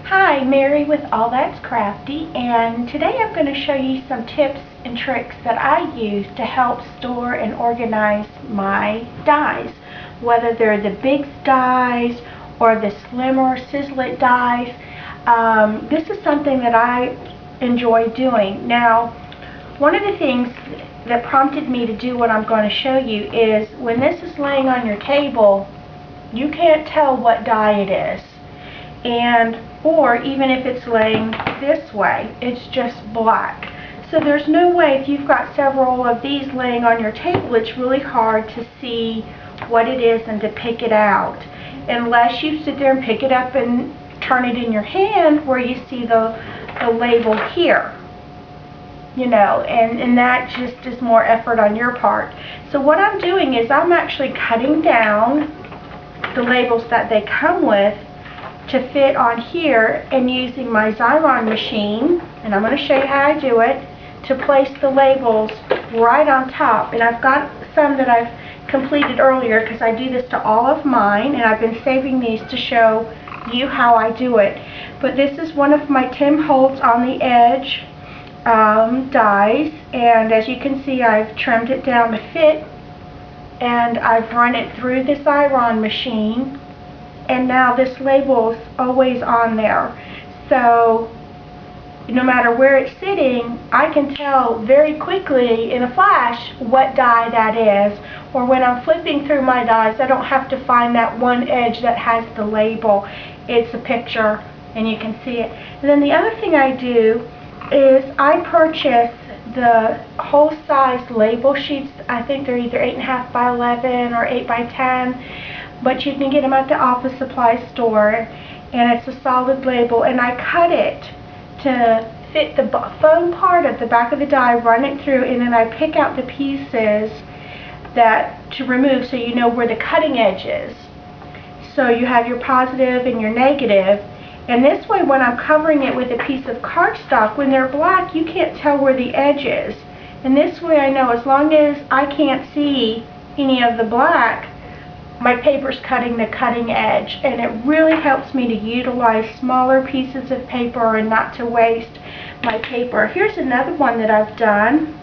Hi, Mary with All That's Crafty, and today I'm going to show you some tips and tricks that I use to help store and organize my dies, whether they're the Bigz dies or the slimmer Sizzlit dies. This is something that I enjoy doing. Now, one of the things that prompted me to do what I'm going to show you is when this is laying on your table, you can't tell what die it is. Or even if it's laying this way, it's just black. So there's no way, if you've got several of these laying on your table, it's really hard to see what it is and to pick it out. Unless you sit there and pick it up and turn it in your hand where you see the label here. You know, and that just is more effort on your part. So what I'm doing is I'm actually cutting down the labels that they come with to fit on here and using my Xyron machine, and I'm going to show you how I do it, to place the labels right on top. And I've got some that I've completed earlier because I do this to all of mine, and I've been saving these to show you how I do it. But this is one of my Tim Holtz on the edge dies, and as you can see I've trimmed it down to fit, and I've run it through the Xyron machine. And now this label is always on there. So no matter where it's sitting, I can tell very quickly in a flash what die that is. Or when I'm flipping through my dies, I don't have to find that one edge that has the label. It's a picture and you can see it. And then the other thing I do is I purchase the whole size label sheets. I think they're either 8.5 by 11 or 8 by 10. But you can get them at the office supply store, and it's a solid label, and I cut it to fit the foam part of the back of the die, run it through, and then I pick out the pieces that to remove so you know where the cutting edge is. So you have your positive and your negative, and this way when I'm covering it with a piece of cardstock, when they're black you can't tell where the edge is, and this way I know as long as I can't see any of the black, my paper's cutting the cutting edge. And it really helps me to utilize smaller pieces of paper and not to waste my paper. Here's another one that I've done.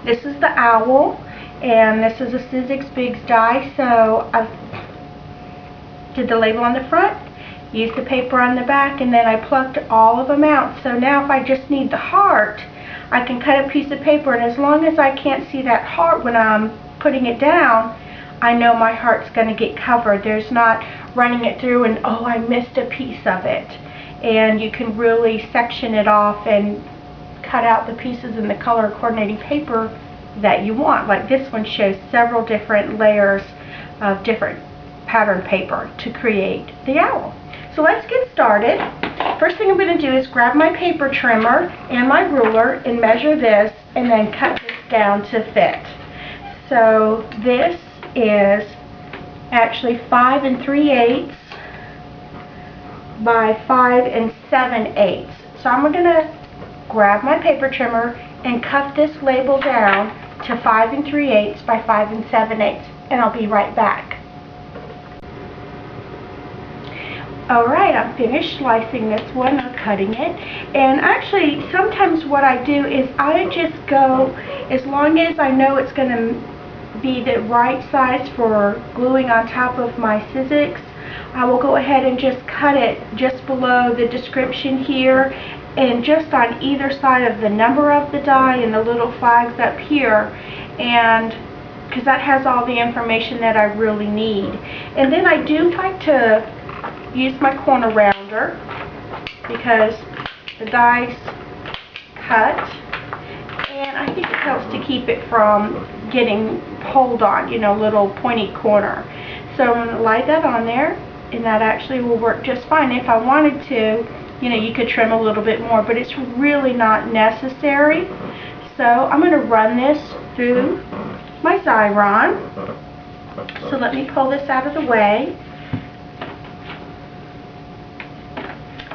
This is the owl, and this is a Sizzix Bigz die. So I did the label on the front, used the paper on the back, and then I plucked all of them out. So now if I just need the heart, I can cut a piece of paper, and as long as I can't see that heart when I'm putting it down, I know my heart's going to get covered. There's not running it through and, oh, I missed a piece of it. And you can really section it off and cut out the pieces in the color coordinating paper that you want. Like this one shows several different layers of different pattern paper to create the owl. So let's get started. First thing I'm going to do is grab my paper trimmer and my ruler and measure this, and then cut this down to fit. So this is actually 5 3/8 by 5 7/8. So I'm going to grab my paper trimmer and cut this label down to 5 3/8 by 5 7/8, and I'll be right back. Alright, I'm finished slicing this one or cutting it, and actually sometimes what I do is I just go, as long as I know it's going to be the right size for gluing on top of my Sizzix, I will go ahead and just cut it just below the description here, and just on either side of the number of the die and the little flags up here, and because that has all the information that I really need. And then I do like to use my corner rounder because the dies cut, and I think it helps to keep it from getting pulled on, you know, little pointy corner. So I'm going to light that on there, and that actually will work just fine. If I wanted to, you know, you could trim a little bit more, but it's really not necessary. So I'm going to run this through my Xyron. So let me pull this out of the way.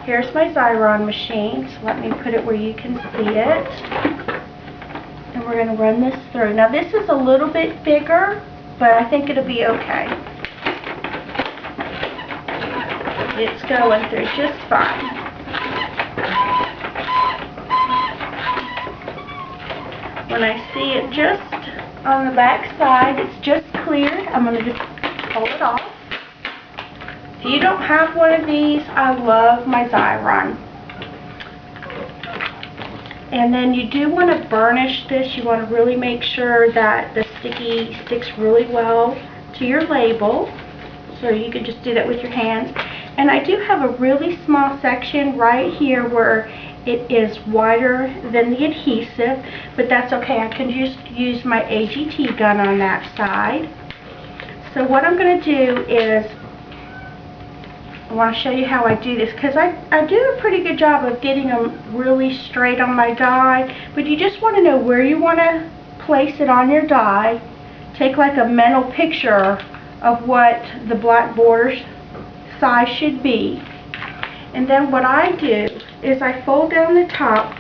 Here's my Xyron machine, so let me put it where you can see it. And we're going to run this through. Now this is a little bit bigger, but I think it'll be okay. It's going through just fine. When I see it just on the back side, it's just cleared, I'm going to just pull it off. If you don't have one of these, I love my Xyron. And then you do want to burnish this. You want to really make sure that the sticky sticks really well to your label. So you can just do that with your hands. And I do have a really small section right here where it is wider than the adhesive, but that's okay. I can just use my AGT gun on that side. So what I'm going to do is, I want to show you how I do this, because I do a pretty good job of getting them really straight on my die, but you just want to know where you want to place it on your die. Take like a mental picture of what the black border size should be. And then what I do is I fold down the top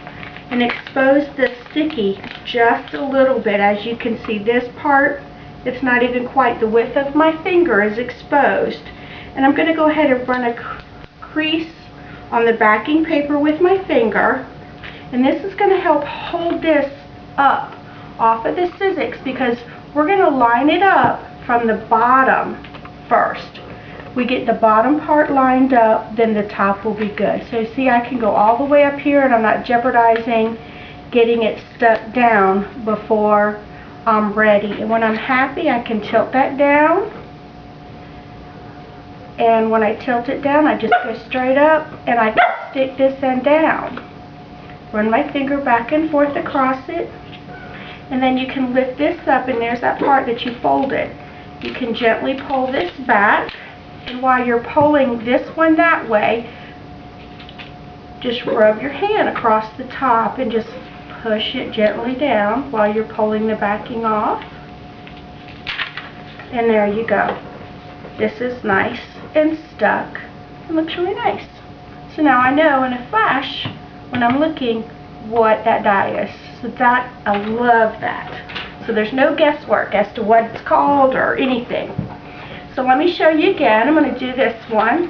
and expose the sticky just a little bit. As you can see, this part, it's not even quite the width of my finger is exposed. And I'm going to go ahead and run a crease on the backing paper with my finger. And this is going to help hold this up off of the Sizzix, because we're going to line it up from the bottom first. We get the bottom part lined up, then the top will be good. So see, I can go all the way up here and I'm not jeopardizing getting it stuck down before I'm ready. And when I'm happy, I can tilt that down. And when I tilt it down, I just go straight up and I can stick this end down. Run my finger back and forth across it. And then you can lift this up, and there's that part that you folded. You can gently pull this back. And while you're pulling this one that way, just rub your hand across the top and just push it gently down while you're pulling the backing off. And there you go. This is nice and stuck. It looks really nice. So now I know in a flash when I'm looking what that die is. So that, I love that. So there's no guesswork as to what it's called or anything. So let me show you again. I'm going to do this one.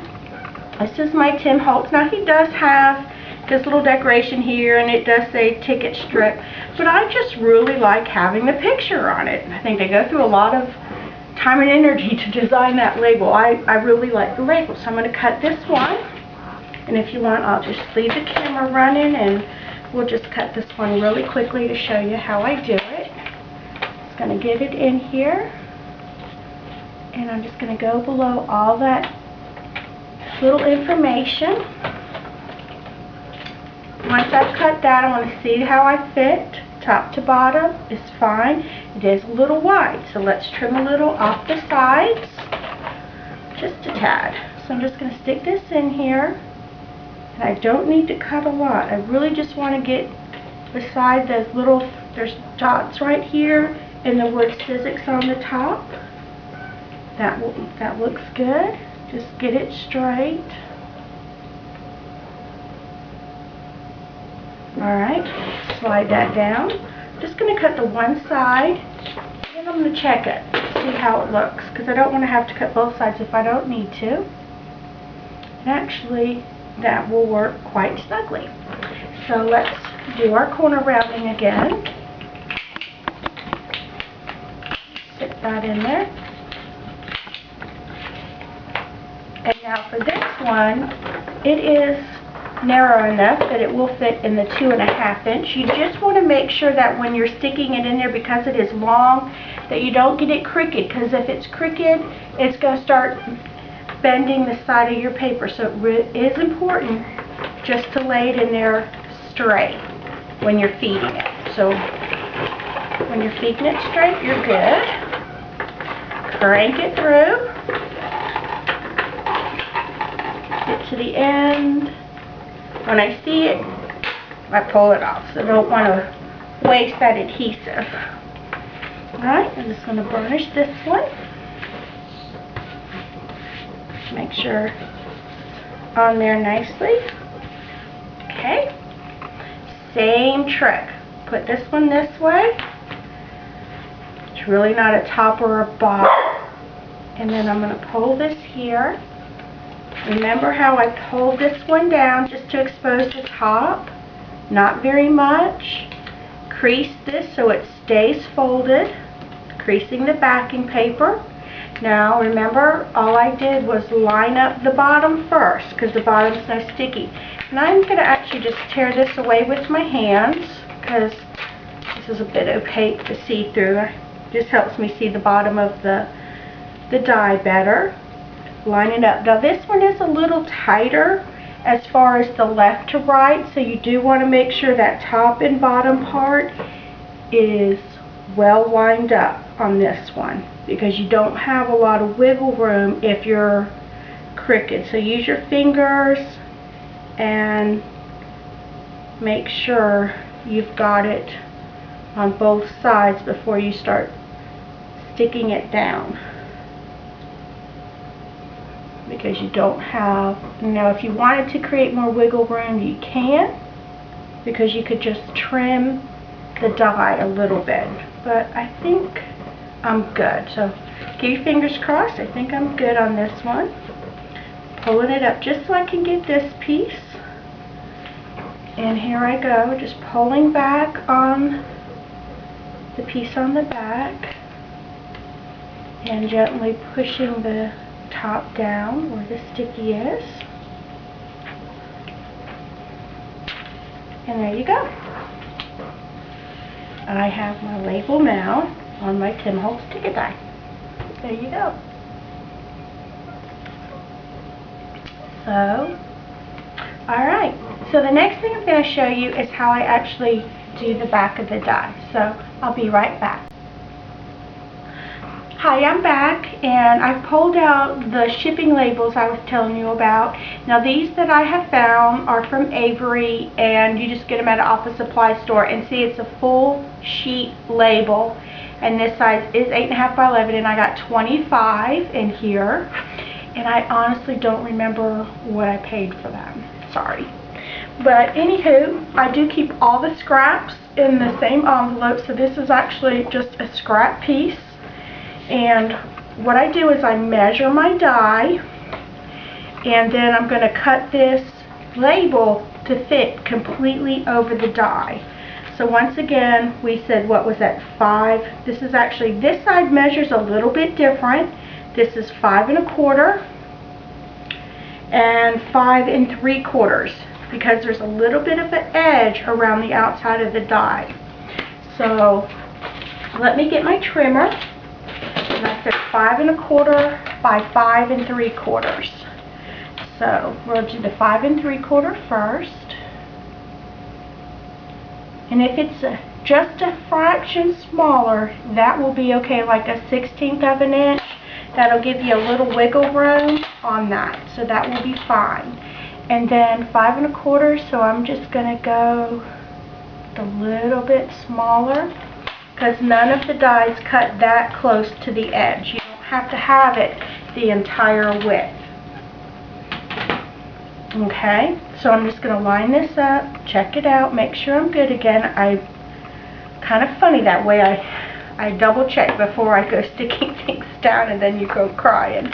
This is my Tim Holtz. Now he does have this little decoration here, and it does say ticket strip, but I just really like having the picture on it. I think they go through a lot of time and energy to design that label. I really like the label, so I'm going to cut this one. And if you want, I'll just leave the camera running and we'll just cut this one really quickly to show you how I do it. Just going to get it in here. And I'm just going to go below all that little information. Once I've cut that, I want to see how I fit. Top to bottom is fine. It is a little wide, so let's trim a little off the sides. Just a tad. So I'm just going to stick this in here. And I don't need to cut a lot. I really just want to get beside those little, there's dots right here, and the word Sizzix on the top. That looks good. Just get it straight. Alright, slide that down. Just going to cut the one side, and I'm going to check it, see how it looks, because I don't want to have to cut both sides if I don't need to. And actually, that will work quite snugly. So let's do our corner rounding again. Stick that in there. And now for this one, it is narrow enough that it will fit in the 2.5 inch. You just want to make sure that when you're sticking it in there, because it is long, that you don't get it crooked, because if it's crooked, it's going to start bending the side of your paper. So it is important just to lay it in there straight when you're feeding it. So when you're feeding it straight, you're good. Crank it through. Get to the end. When I see it, I pull it off. So I don't want to waste that adhesive. Alright, I'm just going to burnish this one. Make sure it's on there nicely. Okay. Same trick. Put this one this way. It's really not a top or a bottom. And then I'm going to pull this here. Remember how I pulled this one down just to expose the top? Not very much. Crease this so it stays folded, creasing the backing paper. Now remember, all I did was line up the bottom first because the bottom's no sticky. And I'm going to actually just tear this away with my hands because this is a bit opaque to see through. It just helps me see the bottom of the die better. Line it up. Now this one is a little tighter as far as the left to right, so you do want to make sure that top and bottom part is well lined up on this one, because you don't have a lot of wiggle room if you're crooked. So use your fingers and make sure you've got it on both sides before you start sticking it down, because you don't have, if you wanted to create more wiggle room, you can, because you could just trim the die a little bit. But I think I'm good. So keep your fingers crossed. I think I'm good on this one. Pulling it up just so I can get this piece. And here I go, just pulling back on the piece on the back and gently pushing the top down where the sticky is. And there you go. I have my label now on my Tim Holtz ticket die. There you go. So, alright. So the next thing I'm going to show you is how I actually do the back of the die. So I'll be right back. Hi, I'm back, and I've pulled out the shipping labels I was telling you about. Now these that I have found are from Avery, and you just get them at an office supply store. And see, it's a full sheet label, and this size is 8.5 by 11, and I got 25 in here. And I honestly don't remember what I paid for them. Sorry. But anywho, I do keep all the scraps in the same envelope, so this is actually just a scrap piece. And what I do is I measure my die, and then I'm going to cut this label to fit completely over the die. So once again, we said, what was that, 5? This is actually, this side measures a little bit different. This is 5 1/4 and 5 3/4, because there's a little bit of an edge around the outside of the die. So let me get my trimmer. And I said 5 1/4 by 5 3/4. So we'll do the 5 3/4 first. And if it's just a fraction smaller, that will be okay, like a 1/16 of an inch. That'll give you a little wiggle room on that, so that will be fine. And then 5 1/4, so I'm just going to go a little bit smaller, because none of the dies cut that close to the edge. You don't have to have it the entire width. Okay, so I'm just going to line this up, check it out, make sure I'm good again. Kind of funny that way, I double check before I go sticking things down, and then you go crying.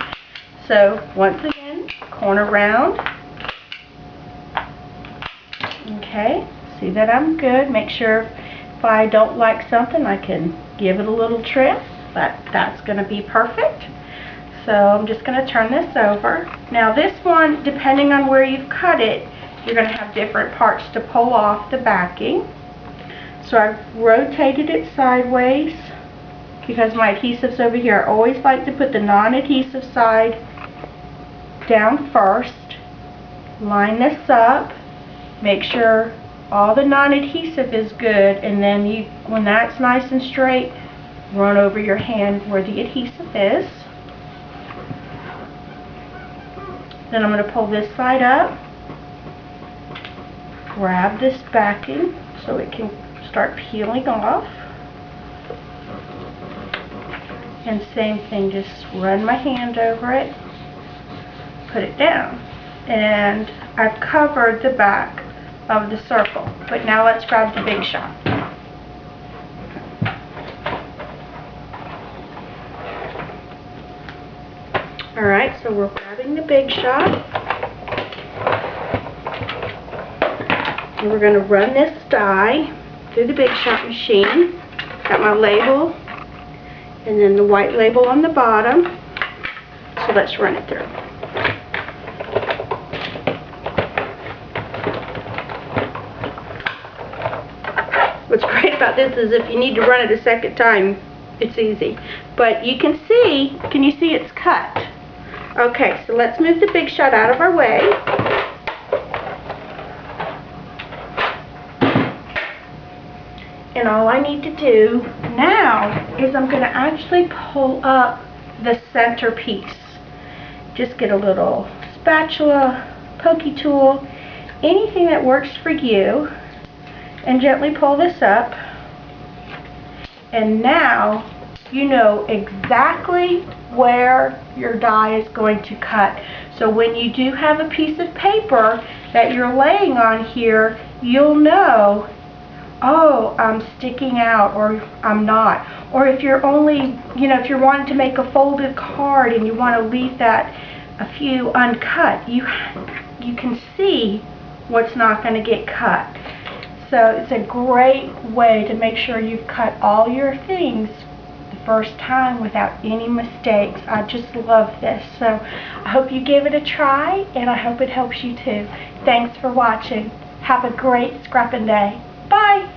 So once again, corner round. Okay, see that I'm good. Make sure if I don't like something, I can give it a little trim, but that's going to be perfect. So I'm just going to turn this over. Now this one, depending on where you've cut it, you're going to have different parts to pull off the backing. So I've rotated it sideways because my adhesive's over here. I always like to put the non-adhesive side down first. Line this up. Make sure all the non-adhesive is good, and then when that's nice and straight, run over your hand where the adhesive is. Then I'm going to pull this side up, grab this backing so it can start peeling off, and same thing, just run my hand over it, put it down, and I've covered the back of the circle. But now let's grab the big shot. Alright, so we're grabbing the Big Shot. And we're going to run this die through the Big Shot machine. Got my label and then the white label on the bottom. So let's run it through. What's great about this is if you need to run it a second time, it's easy. But you can see it's cut? Okay, so let's move the Big Shot out of our way. And all I need to do now is I'm going to actually pull up the center piece. Just get a little spatula, pokey tool, anything that works for you, and gently pull this up. And now you know exactly where your die is going to cut. So when you do have a piece of paper that you're laying on here, you'll know, oh, I'm sticking out or I'm not. Or if you're only, if you're wanting to make a folded card and you want to leave that a few uncut, you can see what's not going to get cut. So it's a great way to make sure you've cut all your things the first time without any mistakes. I just love this. So I hope you give it a try, and I hope it helps you too. Thanks for watching. Have a great scrapping day. Bye!